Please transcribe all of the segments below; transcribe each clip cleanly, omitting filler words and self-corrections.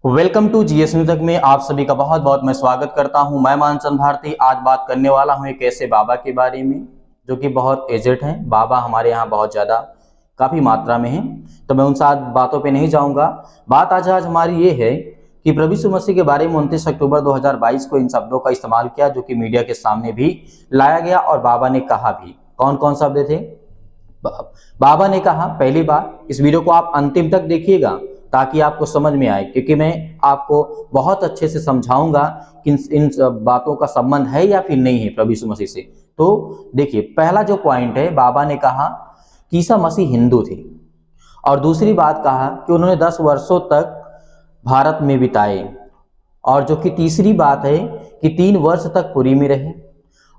Welcome to GS news तक में आप सभी का बहुत बहुत मैं स्वागत करता हूं। मैं मानचंद भारती आज बात करने वाला हूं एक ऐसे बाबा के बारे में जो कि बहुत एजेड हैं। बाबा हमारे यहाँ बहुत ज़्यादा काफ़ी मात्रा में हैं, तो मैं उन साथ बातों पे नहीं जाऊंगा। बात आज हमारी ये है कि प्रभु यीशु मसीह के बारे में 29 अक्टूबर 2022 को इन शब्दों का इस्तेमाल किया जो कि मीडिया के सामने भी लाया गया और बाबा ने कहा भी। कौन कौन शब्द थे? बाबा ने कहा, पहली बात, इस वीडियो को आप अंतिम तक देखिएगा ताकि आपको समझ में आए, क्योंकि मैं आपको बहुत अच्छे से समझाऊंगा कि इन बातों का संबंध है या फिर नहीं है प्रभु यीशु मसीह से। तो देखिए, पहला जो पॉइंट है, बाबा ने कहा कि ईसा मसीह हिंदू थे, और दूसरी बात कहा कि उन्होंने 10 वर्षों तक भारत में बिताए, और जो कि तीसरी बात है कि 3 वर्ष तक पुरी में रहे,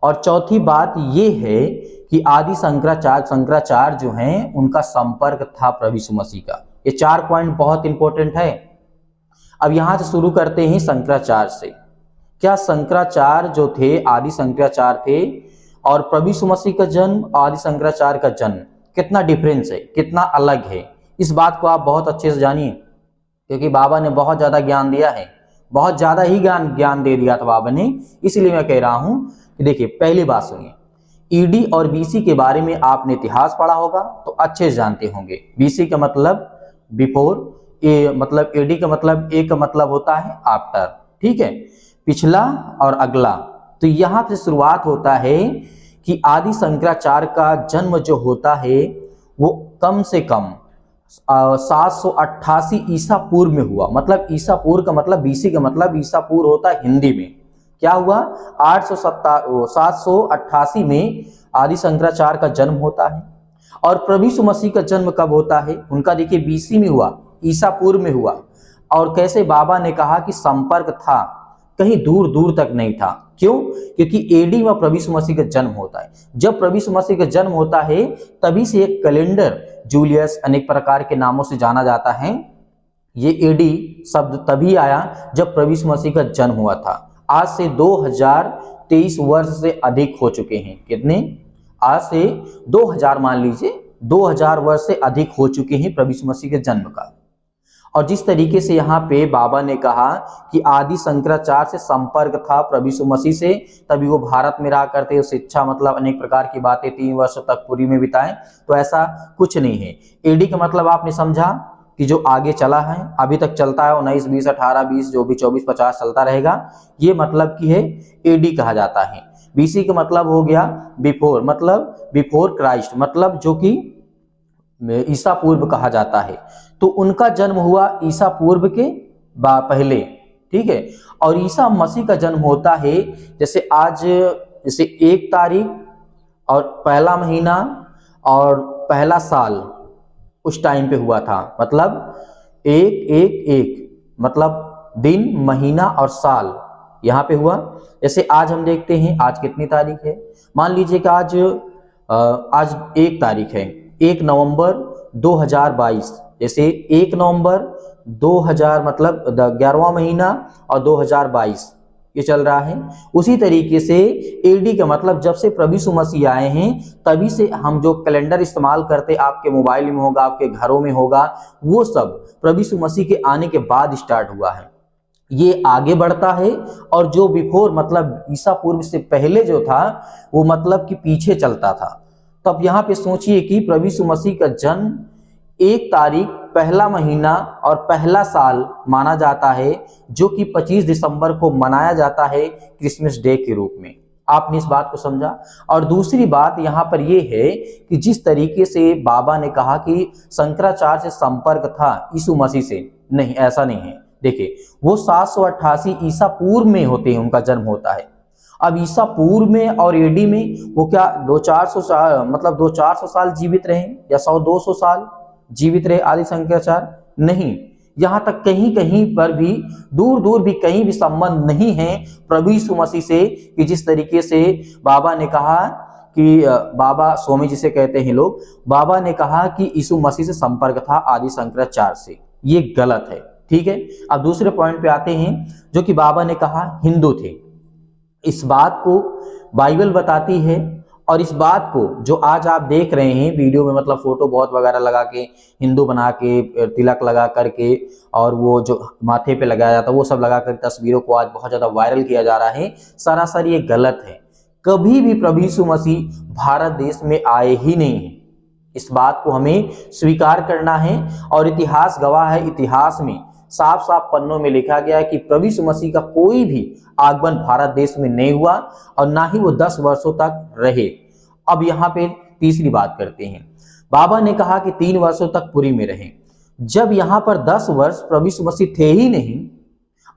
और चौथी बात ये है कि आदि शंकराचार्य जो हैं उनका संपर्क था प्रभु यीशु मसीह का। ये 4 पॉइंट बहुत इंपॉर्टेंट है। अब यहां से शुरू करते हैं शंकराचार्य से। क्या शंकराचार्य जो थे, आदि शंकराचार्य थे, और प्रभु यीशु मसीह का जन्म, आदि शंकराचार्य का जन्म, कितना डिफरेंस है, कितना अलग है, इस बात को आप बहुत अच्छे से जानिए, क्योंकि बाबा ने बहुत ज्यादा ज्ञान दिया है, बहुत ज्यादा ही ज्ञान दे दिया था बाबा ने। इसलिए मैं कह रहा हूं कि देखिए, पहली बात सुनिए, ईडी और बीसी के बारे में आपने इतिहास पढ़ा होगा तो अच्छे से जानते होंगे। बीसी का मतलब बिफोर, ए मतलब एडी का मतलब, ए का मतलब होता है आफ्टर, ठीक है, पिछला और अगला। तो यहां से शुरुआत होता है कि आदि शंकराचार्य का जन्म जो होता है वो कम से कम 788 ईसा पूर्व में हुआ। मतलब ईसा पूर्व का मतलब, बीसी का मतलब ईसा पूर्व होता है हिंदी में। क्या हुआ? 788 में आदि शंकराचार्य का जन्म होता है। और प्रभु यीशु मसीह का जन्म कब होता है? उनका देखिए बीसी में हुआ, ईसा पूर्व में हुआ। और कैसे बाबा ने कहा कि संपर्क था, कहीं दूर दूर तक नहीं था। क्यों? क्योंकि एडी में प्रभु यीशु मसीह का जन्म होता है। जब प्रभु यीशु मसीह का जन्म होता है तभी से एक कैलेंडर, जूलियस, अनेक प्रकार के नामों से जाना जाता है। ये एडी शब्द तभी आया जब प्रभु यीशु मसीह का जन्म हुआ था। आज से 2023 वर्ष से अधिक हो चुके हैं। कितने? आज से 2000, मान लीजिए 2000 वर्ष से अधिक हो चुके हैं प्रभु यीशु मसीह के जन्म का। और जिस तरीके से यहाँ पे बाबा ने कहा कि आदि शंकराचार्य से संपर्क था प्रभु यीशु मसीह से, तभी वो भारत में रहा करते, शिक्षा मतलब अनेक प्रकार की बातें 3 वर्ष तक पूरी में बिताए, तो ऐसा कुछ नहीं है। एडी का मतलब आपने समझा कि जो आगे चला है, अभी तक चलता है, 19, 20, 18, 20, जो भी 24, 50 चलता रहेगा, ये मतलब की है एडी कहा जाता है। बीसी का मतलब हो गया बिफोर, मतलब बिफोर क्राइस्ट, मतलब जो कि ईसा पूर्व कहा जाता है। तो उनका जन्म हुआ ईसा पूर्व के पहले, ठीक है। और ईसा मसीह का जन्म होता है जैसे आज, जैसे 1 तारीख और पहला महीना और पहला साल उस टाइम पे हुआ था। मतलब 1-1-1 मतलब दिन, महीना और साल यहाँ पे हुआ। जैसे आज हम देखते हैं, आज कितनी तारीख है? मान लीजिए कि आज 1 तारीख है, 1 नवंबर 2022। जैसे 1 नवंबर 2000 मतलब 11वां महीना और 2022 ये चल रहा है। उसी तरीके से एडी का मतलब जब से प्रभु यीशु मसीह आए हैं तभी से हम जो कैलेंडर इस्तेमाल करते, आपके मोबाइल में होगा, आपके घरों में होगा, वो सब प्रभु यीशु मसीह के आने के बाद स्टार्ट हुआ है। ये आगे बढ़ता है, और जो बिफोर मतलब ईसा पूर्व से पहले जो था वो मतलब कि पीछे चलता था। तब यहाँ पे सोचिए कि प्रभु यीशु मसीह का जन्म 1 तारीख, पहला महीना और पहला साल माना जाता है, जो कि 25 दिसंबर को मनाया जाता है क्रिसमस डे के रूप में। आपने इस बात को समझा। और दूसरी बात यहाँ पर यह है कि जिस तरीके से बाबा ने कहा कि शंकराचार्य से संपर्क था यीशु मसीह से, नहीं, ऐसा नहीं है। देखिए, वो 788 ईसा पूर्व में होते हैं, उनका जन्म होता है। अब ईसा पूर्व में और एडी में वो क्या 200-400 साल, मतलब 200-400 साल जीवित रहे या 100-200 साल जीवित रहे आदि शंकराचार्य? नहीं, यहां तक कहीं कहीं पर भी, दूर दूर भी कहीं भी संबंध नहीं है प्रभु यीशु मसीह से, कि जिस तरीके से बाबा ने कहा कि बाबा स्वामी जिसे कहते हैं लोग, बाबा ने कहा कि यीशु मसीह से संपर्क था आदि शंकराचार्य से। ये गलत है, ठीक है। अब दूसरे पॉइंट पे आते हैं, जो कि बाबा ने कहा हिंदू थे। इस बात को बाइबल बताती है और इस बात को जो आज आप देख रहे हैं वीडियो में, मतलब फोटो बहुत वगैरह लगा के, हिंदू बना के, तिलक लगा करके, और वो जो माथे पे लगाया जाता है वो सब लगा कर तस्वीरों को आज बहुत ज्यादा वायरल किया जा रहा है, सरासर ये गलत है। कभी भी प्रभु यीशु मसीह भारत देश में आए ही नहीं है, इस बात को हमें स्वीकार करना है। और इतिहास गवाह है, इतिहास में साफ साफ पन्नों में लिखा गया है कि प्रभु यीशु मसीह का कोई भी आगमन भारत देश में नहीं हुआ और ना ही वो 10 वर्षों तक रहे। अब यहाँ पे तीसरी बात करते हैं। बाबा ने कहा कि 3 वर्षों तक पुरी में रहे, जब यहाँ पर 10 वर्ष प्रभु यीशु मसीह थे ही नहीं।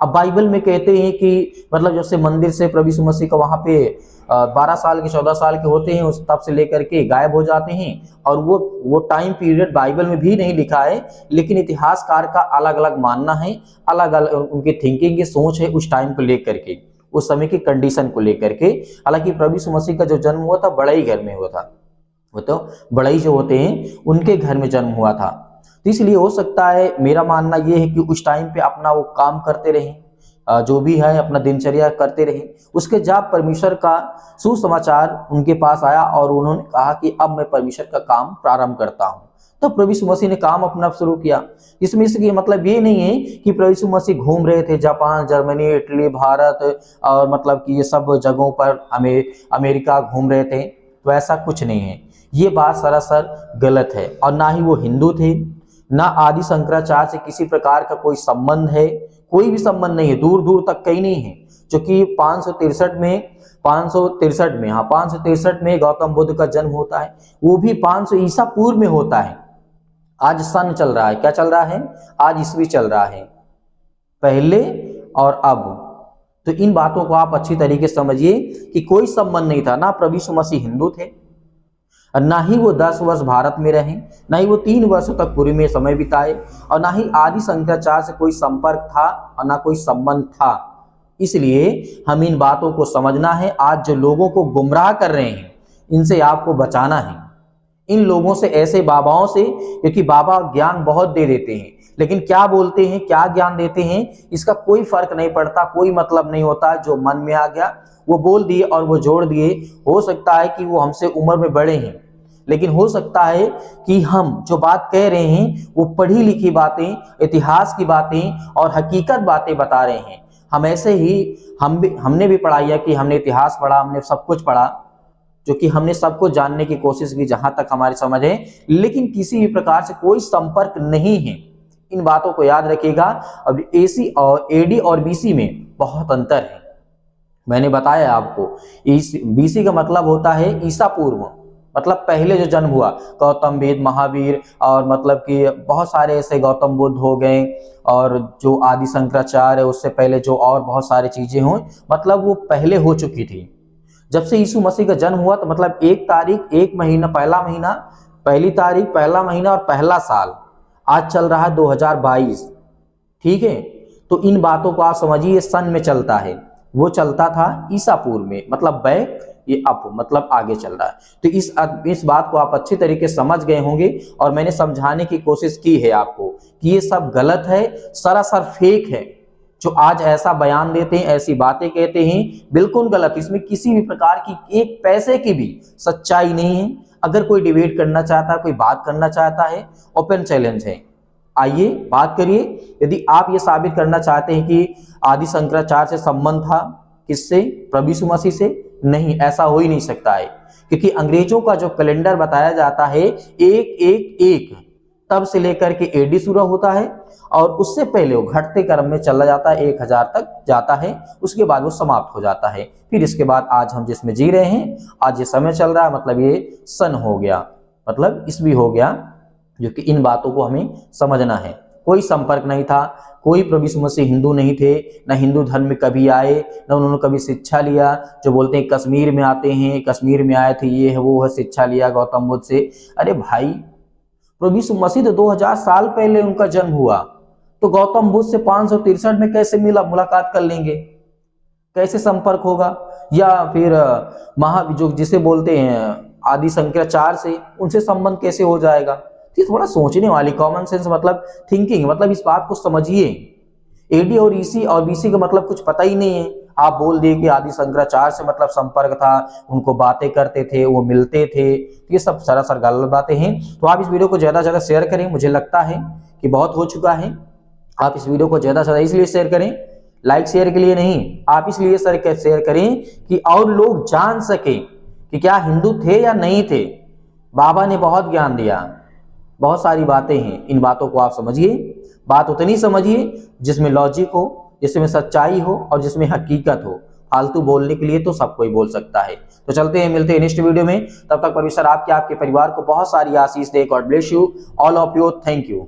अब बाइबल में कहते हैं कि मतलब जैसे मंदिर से प्रभु यीशु मसीह का वहां पे 12 साल के 14 साल के होते हैं, उस तब से लेकर के गायब हो जाते हैं, और वो टाइम पीरियड बाइबल में भी नहीं लिखा है, लेकिन इतिहासकार का अलग अलग मानना है, अलग अलग उनकी थिंकिंग की सोच है उस टाइम को लेकर के, उस समय की कंडीशन को लेकर के। हालांकि प्रभु यीशु मसीह का जो जन्म हुआ था बड़ई घर में हुआ था, वो तो बड़ई जो होते हैं उनके घर में जन्म हुआ था। तो इसलिए हो सकता है, मेरा मानना यह है कि उस टाइम पे अपना वो काम करते रहे, जो भी है अपना दिनचर्या करते रहे। उसके जब परमेश्वर का सुसमाचार उनके पास आया और उन्होंने कहा कि अब मैं परमेश्वर का काम प्रारंभ करता हूं, तो प्रभु यीशु मसीह ने काम अपना शुरू किया। इसमें इसके मतलब ये नहीं है कि प्रभु यीशु मसीह घूम रहे थे जापान, जर्मनी, इटली, भारत और मतलब कि ये सब जगहों पर अमेरिका घूम रहे थे, तो ऐसा कुछ नहीं है। ये बात सरासर गलत है। और ना ही वो हिंदू थे, ना आदि शंकराचार्य से किसी प्रकार का कोई संबंध है, कोई भी संबंध नहीं है, दूर दूर तक कहीं नहीं है। क्योंकि 563 में गौतम बुद्ध का जन्म होता है, वो भी 500 ईसा पूर्व में होता है। आज सन चल रहा है, क्या चल रहा है, आज ईस्वी चल रहा है, पहले और अब। तो इन बातों को आप अच्छी तरीके से समझिए कि कोई संबंध नहीं था। ना प्रभु यीशु मसीह हिंदू थे, ना ही वो 10 वर्ष भारत में रहे, ना ही वो 3 वर्षों तक पुरी में समय बिताए, और ना ही आदि शंकराचार्य से कोई संपर्क था और ना कोई संबंध था। इसलिए हम इन बातों को समझना है। आज जो लोगों को गुमराह कर रहे हैं, इनसे आपको बचाना है, इन लोगों से, ऐसे बाबाओं से, क्योंकि बाबा ज्ञान बहुत दे देते हैं, लेकिन क्या बोलते हैं, क्या ज्ञान देते हैं, इसका कोई फर्क नहीं पड़ता, कोई मतलब नहीं होता। जो मन में आ गया वो बोल दिए और वो जोड़ दिए। हो सकता है कि वो हमसे उम्र में बड़े हैं, लेकिन हो सकता है कि हम जो बात कह रहे हैं वो पढ़ी लिखी बातें, इतिहास की बातें और हकीकत बातें बता रहे हैं। हम ऐसे ही हमने भी पढ़ा है कि हमने इतिहास पढ़ा, हमने सब कुछ पढ़ा, जो कि हमने सब कुछ जानने की कोशिश की जहां तक हमारी समझ है, लेकिन किसी भी प्रकार से कोई संपर्क नहीं है। इन बातों को याद रखिएगा। अब एसी और एडी और बीसी में बहुत अंतर है। मैंने बताया आपको, बीसी का मतलब होता है ईसा पूर्व, मतलब पहले जो जन्म हुआ, गौतम वेद, महावीर और मतलब कि बहुत सारे ऐसे गौतम बुद्ध हो गए, और जो आदि शंकराचार्य है उससे पहले जो और बहुत सारी चीजें हुई, मतलब वो पहले हो चुकी थी। जब से यीशु मसीह का जन्म हुआ तो मतलब 1 तारीख, 1 महीना, पहला महीना, पहली तारीख, पहला महीना और पहला साल, आज चल रहा है 2022, ठीक है। तो इन बातों को आप समझिए, सन में चलता है, वो चलता था ईसा पूर्व में, मतलब बैक, ये अप, मतलब आगे चल रहा है। तो इस बात को आप अच्छी तरीके से समझ गए होंगे, और मैंने समझाने की कोशिश की है आपको कि ये सब गलत है, सरासर फेक है। जो आज ऐसा बयान देते हैं, ऐसी बातें कहते हैं, बिल्कुल गलत। इसमें किसी भी प्रकार की एक पैसे की भी सच्चाई नहीं है। अगर कोई डिबेट करना चाहता है, कोई बात करना चाहता है, ओपन चैलेंज है, आइए बात करिए। यदि आप ये साबित करना चाहते हैं कि आदि शंकराचार्य से संबंध था, किससे, प्रभु यीशु मसीह से, नहीं, ऐसा हो ही नहीं सकता है। क्योंकि अंग्रेजों का जो कैलेंडर बताया जाता है 111 तब से लेकर के एडी शुरू होता है, और उससे पहले वो घटते क्रम में चला जाता है, 1000 तक जाता है, उसके बाद वो समाप्त हो जाता है। फिर इसके बाद आज हम जिसमें जी रहे हैं, आज ये समय चल रहा है, मतलब ये सन हो गया, मतलब ईस्वी हो गया। जो कि इन बातों को हमें समझना है। कोई संपर्क नहीं था, कोई प्रभु यीशु मसीह हिंदू नहीं थे, न हिंदू धर्म में कभी आए, न उन्होंने कभी शिक्षा लिया। जो बोलते हैं कश्मीर में आते हैं, कश्मीर में आए थे, ये है वो है, शिक्षा लिया गौतम बुद्ध से। अरे भाई, प्रभु यीशु मसीह तो 2000 साल पहले उनका जन्म हुआ, तो गौतम बुद्ध से 563 में कैसे मुलाकात कर लेंगे, कैसे संपर्क होगा? या फिर जो जिसे बोलते हैं आदि शंकराचार्य से, उनसे संबंध कैसे हो जाएगा? ये थोड़ा सोचने वाली, कॉमन सेंस, मतलब थिंकिंग, मतलब इस बात को समझिए। एडी और ईसी और बीसी का मतलब कुछ पता ही नहीं है। आप बोल दिए कि आदि शंकराचार्य से मतलब संपर्क था, उनको बातें करते थे, वो मिलते थे, ये सब सरासर गलत बातें हैं। तो आप इस वीडियो को ज़्यादा से ज़्यादा शेयर करें। मुझे लगता है कि बहुत हो चुका है। आप इस वीडियो को ज़्यादा से ज़्यादा इसलिए शेयर करें, लाइक शेयर के लिए नहीं, आप इसलिए शेयर करें कि और लोग जान सकें कि क्या हिंदू थे या नहीं थे। बाबा ने बहुत ज्ञान दिया, बहुत सारी बातें हैं, इन बातों को आप समझिए। बात उतनी समझिए जिसमें लॉजिक हो, जिसमें सच्चाई हो और जिसमें हकीकत हो। फालतू बोलने के लिए तो सब कोई बोल सकता है। तो चलते हैं, मिलते हैं नेक्स्ट वीडियो में। तब तक परमेश्वर आपके परिवार को बहुत सारी आशीष दे। God bless you all of you. Thank you.